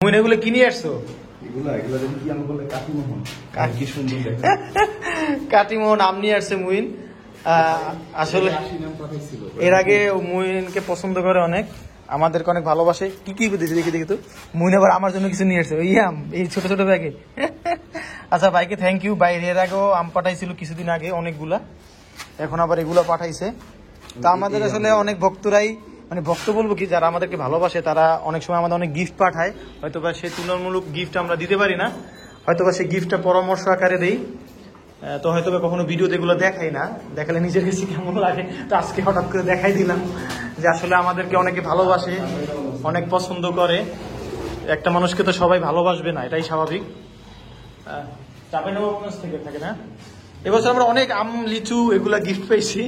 মুইন এগুলো কিনে আসছো? কাটিমোহন আম নিয়ে আসছে মুইন। আসলে এর আগে মুইনকে পছন্দ করে অনেক, আমাদেরকে অনেক ভালোবাসে। কি কি দিয়েছে দেখি দেখি তো। মুইন আবার আমার জন্য কিছু নিয়ে আসছে, ওই আম, এই ছোট ছোট ব্যাগে। আচ্ছা ভাইকে থ্যাংক ইউ। ভাই এর আগেও আম পাঠাইছিল কিছুদিন আগে অনেকগুলা, এখন আবার এগুলা পাঠাইছে। তা আমাদের আসলে অনেক ভক্তরাই, মানে ভক্ত বলবো কি, যারা আমাদেরকে ভালোবাসে তারা অনেক সময় আমাদের অনেক গিফট পাঠায়। হয়তোবা সে তুলনামূলক গিফট আমরা দিতে পারি না, হয়তোবা সেই গিফটটা পরামর্শ আকারে দেই। তো হয়তোবা কখনো ভিডিওতে এগুলো দেখাই না, দেখালে নিজের কাছে কেমন লাগে। তো আজকে হঠাৎ করে দেখাই দিলাম যে আসলে আমাদেরকে অনেকে ভালোবাসে, অনেক পছন্দ করে। একটা মানুষকে তো সবাই ভালোবাসবে না, এটাই স্বাভাবিক। চাঁপাইনবাবগঞ্জ থেকে থাকে না। এবছর আমরা অনেক আম, লিচু এগুলা গিফট পেয়েছি,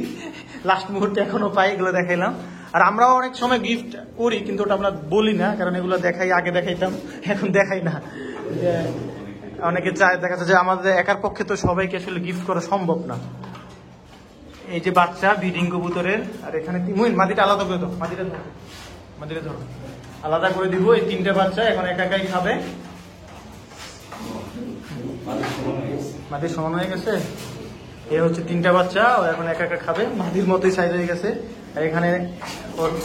লাস্ট মুহূর্তে এখনো পাই, এগুলো দেখাইলাম। আর আমরাও অনেক সময় গিফট করি, কিন্তু ওটা আমরা বলি না, কারণ এগুলো দেখাই, আগে দেখাইতাম, এখন দেখাই না। অনেকে চায়, দেখা যাচ্ছে যে আমাদের একার পক্ষে তো সবাইকে আসলে গিফট করা সম্ভব না। এই যে বাচ্চা ব্রিডিং কবুতরের, আর এখানে মাটিটা আলাদা করে দাও, মাটিটা ধরো আলাদা করে দিব। এই তিনটে বাচ্চা এখন একা একাই খাবে। মাটির সমান হয়ে গেছে, এ হচ্ছে তিনটা বাচ্চা, ও এখন একা একা খাবে, মাটির মতোই সাইজ হয়ে গেছে। আর এখানে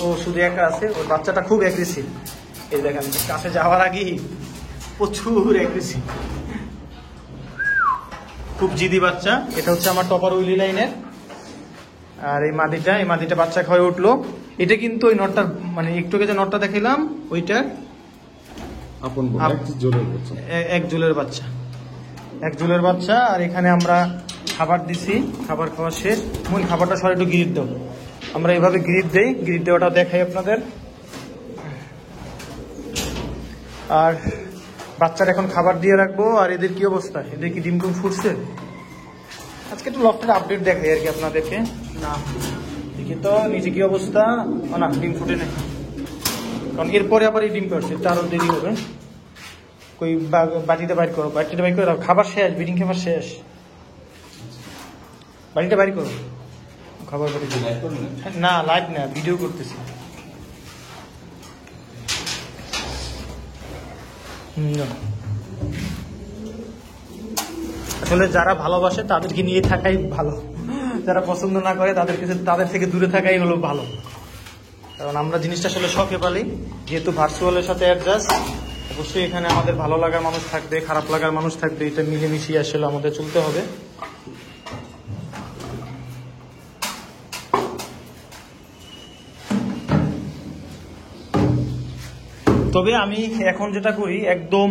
ও শুধু একা আছে, ওর বাচ্চাটা খুব অ্যাগ্রেসিভ। এই দেখেন কাছে যাওয়ার আগেই প্রচুর অ্যাগ্রেসিভ, খুব জিদি বাচ্চা। এটা হচ্ছে আমার টপার উইলি লাইনের। আর এই মাদিটা বাচ্চা খাওয়াই উঠলো। এটা কিন্তু ওই নটটার, মানে একটু যে নটটা দেখাইলাম ওইটার এক জোলের বাচ্চা। আর এখানে আমরা খাবার দিছি, খাবার খাওয়া শেষ। খাবারটা সবাই একটু গ্রিড দাও, আমরা এইভাবে গ্রিড দেই, গ্রিড দেওয়াটা দেখাই আপনাদের। আর বাচ্চার এখন খাবার দিয়ে রাখবো। আর এদের কি অবস্থা, এদের কি ডিম টুম ফুটছে? আজকে একটু লফটের আপডেট দেখাই আর কি আপনাদেরকে। না দেখি তো নিচে কি অবস্থা। না, ডিম ফুটে নেই, কারণ এরপরে আবার এই ডিম পাচ্ছে, আরো দেরি হবে। কই বাটিটা বাইর করো, খাবার শেষ, ব্রিডিং খাবার শেষ, বাড়িটা বাইর করো, খাবার বাড়ি। না লাইভ না, ভিডিও করতেছি। আসলে যারা ভালোবাসে তাদেরকে নিয়ে থাকাই ভালো, যারা পছন্দ না করে তাদের থেকে দূরে থাকাই হলো ভালো। কারণ আমরা জিনিসটা আসলে শখে পালি, যেহেতু ভার্চুয়ালের সাথে অ্যাডজাস্ট, অবশ্যই এখানে আমাদের ভালো লাগার মানুষ থাকবে, খারাপ লাগার মানুষ থাকবে, এটা মিলেমিশিয়ে আসলে আমাদের চলতে হবে। তবে আমি এখন যেটা করি, একদম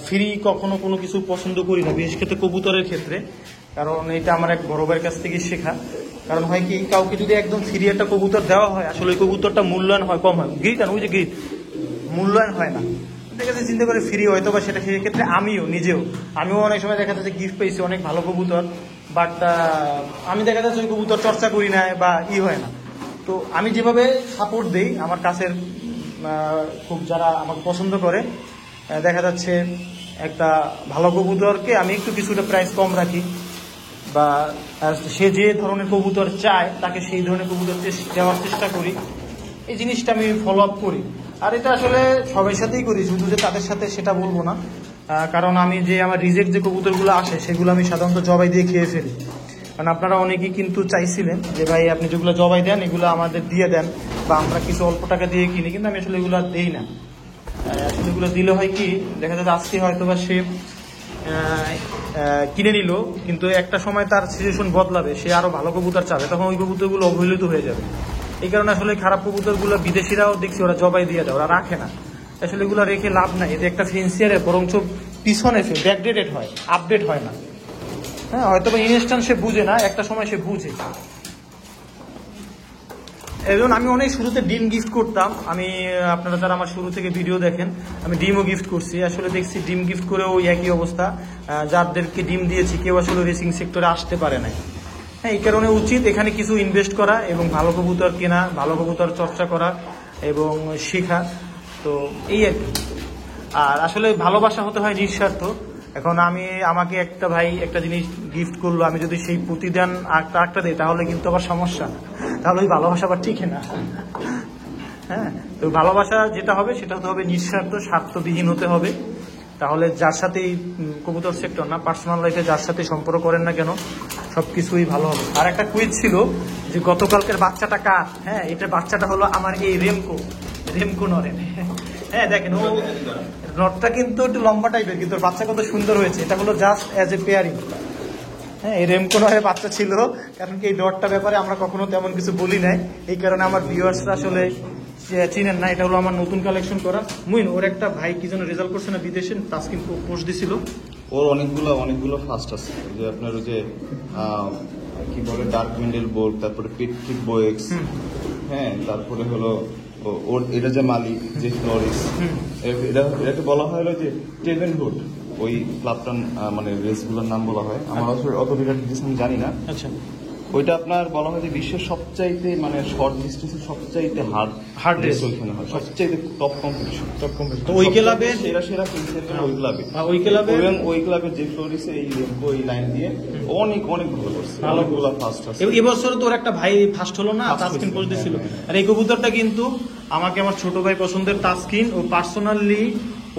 ফ্রি কখনো কোনো কিছু পছন্দ করি না, বিশেষ ক্ষেত্রে কবুতরের ক্ষেত্রে। কারণ এটা আমার এক বড় ভাইয়ের কাছ থেকে শেখা। কারণ হয় কি, কাউকে যদি একদম ফ্রি একটা কবুতর দেওয়া হয়, আসলে ওই কবুতরটা মূল্যায়ন হয় কম হয়। গ্রিট ওই যে গ্রিট মূল্যায়ন হয় না, দেখা যাচ্ছে চিন্তা করে ফ্রি হয়তো বা সেটা, সেক্ষেত্রে আমিও অনেক সময় দেখা যাচ্ছে গিফট পেয়েছি অনেক ভালো কবুতর, বাট আমি দেখা যাচ্ছে ওই কবুতর চর্চা করি না বা হয় না। তো আমি যেভাবে সাপোর্ট দিই আমার কাছের খুব যারা আমাকে পছন্দ করে, দেখা যাচ্ছে একটা ভালো কবুতরকে আমি একটু কিছুটা প্রাইস কম রাখি, বা সে যে ধরনের কবুতর চায় তাকে সেই ধরনের কবুতর দেওয়ার চেষ্টা করি। এই জিনিসটা আমি ফলো আপ করি। আর এটা আসলে সবার সাথেই করি, শুধু যে তাদের সাথে সেটা বলবো না। কারণ আমি যে আমার রিজেক্ট যে কবুতরগুলো আসে সেগুলো আমি সাধারণত জবাই দিয়ে খেয়ে ফেলি। কারণ আপনারা অনেকেই কিন্তু চাইছিলেন যে ভাই আপনি যেগুলো জবাই দেন এগুলো আমাদের দিয়ে দেন, বা আমরা কিছু অল্প টাকা দিয়ে কিনি, কিন্তু আমি আসলে এগুলো দিই না। আসলে এগুলো দিলে হয় কি, দেখা যাচ্ছে আজকে হয়তো বা সে কিনে নিল, কিন্তু একটা সময় তার সিচুয়েশন বদলাবে, সে আরো ভালো কবুতর চাবে, তখন ওই কবুতরগুলো অবহেলিত হয়ে যাবে। এই কারণে আসলে খারাপ কবুতরগুলো বিদেশিরাও দেখছি ওরা জবাই দিয়ে দেয়, ওরা রাখে না। আসলে এগুলো রেখে লাভ নাই, এতে একটা ফেন্সিয়ারে বরঞ্চ পিছনে ব্যাকডেটেড হয়, আপডেট হয় না। হ্যাঁ, হয়তো বা ইনস্ট্যান্ট সে বুঝে না, একটা সময় সে বুঝে। এবং আমি অনেক শুরুতে ডিম গিফট করতাম, আমি আপনারা যারা আমার শুরু থেকে ভিডিও দেখেন, আমি ডিমও গিফট করছি। আসলে দেখছি ডিম গিফট করেও একই অবস্থা, যাদেরকে ডিম দিয়েছি কেউ আসলে রেসিং সেক্টরে আসতে পারে নাই। হ্যাঁ, এই কারণে উচিত এখানে কিছু ইনভেস্ট করা এবং ভালো কবুতর কেনা, ভালো কবুতর চর্চা করা এবং শেখা। তো এই আর কি। আর আসলে ভালোবাসা হতে হয় নিঃস্বার্থ। এখন আমাকে একটা ভাই একটা জিনিস গিফট করলো, আমি যদি সেই প্রতিদান আরেকটা দিই তাহলে কিন্তু আবার সমস্যা, তাহলে ওই ভালোবাসা আবার টিকে না। হ্যাঁ, তো ভালোবাসা যেটা হবে সেটা হতে হবে নিঃস্বার্থ, স্বার্থবিহীন হতে হবে। তাহলে যার সাথে এই কবুতর সেক্টর না, পার্সোনাল লাইফে যার সাথে সম্পর্ক করেন না কেন সবকিছুই ভালো হবে। আর একটা কুইজ ছিল যে গতকালকের বাচ্চাটা কার। হ্যাঁ, এটা বাচ্চাটা হলো আমার এই রেমকো নরেন। হ্যাঁ দেখেন, ও নটটা কিন্তু একটু লম্বা টাইপের, কিন্তু ওর বাচ্চা কত সুন্দর হয়েছে। এটা হলো জাস্ট অ্যাজ এ পেয়ারিং। হ্যাঁ, এই রেমকো নরের বাচ্চা ছিল, কারণ কি এই ডটটা ব্যাপারে আমরা কখনো তেমন কিছু বলি নাই, এই কারণে আমার ভিউয়ার্সরা আসলে চিনেন না। এটা হলো আমার নতুন কালেকশন করা। মুইন, ওর একটা ভাই কি যেন রেজাল্ট করছে না বিদেশে, তাস্কিন পোস্ট দিছিল। ওর অনেকগুলো ফার্স্ট আছে, যে আপনার ওই যে কি বলে ডার্ক মিন্ডেল বোর্ড, তারপরে পিট বোয়েক্স, হ্যাঁ, তারপরে হলো ওর এটা যে মালিক যে ফ্লোরিস, এটাকে বলা হয় যে টেভেনহুড, ওই ক্লাবটা মানে রেসগুলোর নাম বলা হয়। আমার অত বিরাট ডিটেলস আমি জানি না। আচ্ছা, ওইটা আপনার বলা হয় যে বিশ্বের সবচাইতে মানে শর্ট ডিস্টেন্সের সবচাইতে হার্ড রেস ওইখানে হয়, সবচাইতে টপ কম্পিটিশন। তো ওই ক্লাবে সেরা প্রিন্সিপাল ওই ক্লাবে যে ফ্লোরিসে এই লাইন দিয়ে অনেক ভালো করছে, অনেকগুলো ফার্স্ট আছে। এবছর তোর একটা ভাই ফার্স্ট হলো না, তাসকিন পোস্ট দিছিল। আর এই কবুতরটা কিন্তু আমাকে আমার ছোট ভাই পছন্দের তাসকিন, ও পার্সোনালি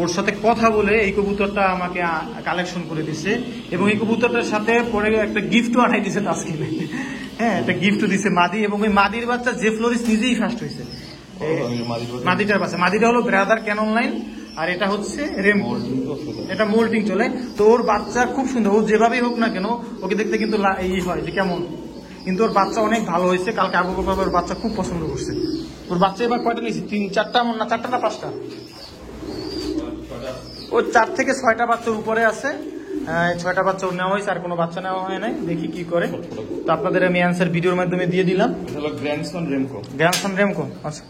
ওর সাথে কথা বলে এই কবুতরটা আমাকে কালেকশন করে দিছে, এবং এই কবুতরটার সাথে পরে একটা গিফটও আনাই দিছে তাসকিন। হ্যাঁ, একটা গিফটও দিছে মাদি, এবং ওই মাদির বাচ্চা যে ফ্লোরিস নিজেই ফার্স্ট হয়েছে। মাদিটার বাচ্চা, মাদিটা হলো ব্রাদার ক্যানন লাইন, আর এটা হচ্ছে রেমকো, এটা মোল্টিং চলে। তো ওর বাচ্চা খুব সুন্দর, ও যেভাবেই হোক না কেন ওকে দেখতে কিন্তু এই হয় যে কেমন, কিন্তু ওর বাচ্চা অনেক ভালো হয়েছে। কালকে আবু বকর ওর বাচ্চা খুব পছন্দ করছে। ওর বাচ্চা এবার কয়টা নিয়েছি, 3-4টা না 4টা না 5টা, ও 4 থেকে 6টা বাচ্চার উপরে আছে। 6টা বাচ্চা ওর নেওয়া হয়েছে, আর কোনো বাচ্চা নেওয়া হয় নাই। দেখি কি করে। তো আপনাদের আমি অ্যান্সার ভিডিওর মাধ্যমে দিয়ে দিলাম। গ্র্যান্ডসন রেমকো, আচ্ছা।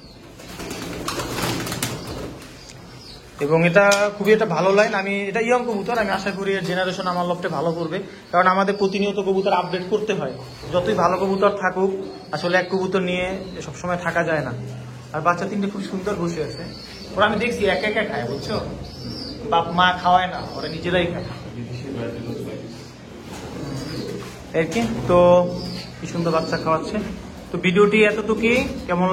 এবং এটা খুবই একটা ভালো লাইন। আমি এটা ইয়ং কবুতর, আমি আশা করি এর জেনারেশন আমার লফটে ভালো করবে, কারণ আমাদের প্রতিনিয়ত কবুতর আপডেট করতে হয়। যতই ভালো কবুতর থাকুক, আসলে এক কবুতর নিয়ে সবসময় থাকা যায় না। আর বাচ্চা 3টে খুব সুন্দর বসে আছে। ওরা আমি দেখছি একা খায়, বুঝছো, বাপ মা খাওয়ায় না, ওরা নিজেরাই খায় আর কি। তো কি সুন্দর বাচ্চা খাওয়াচ্ছে। তো ভিডিওটি এতটুকুই, কেমন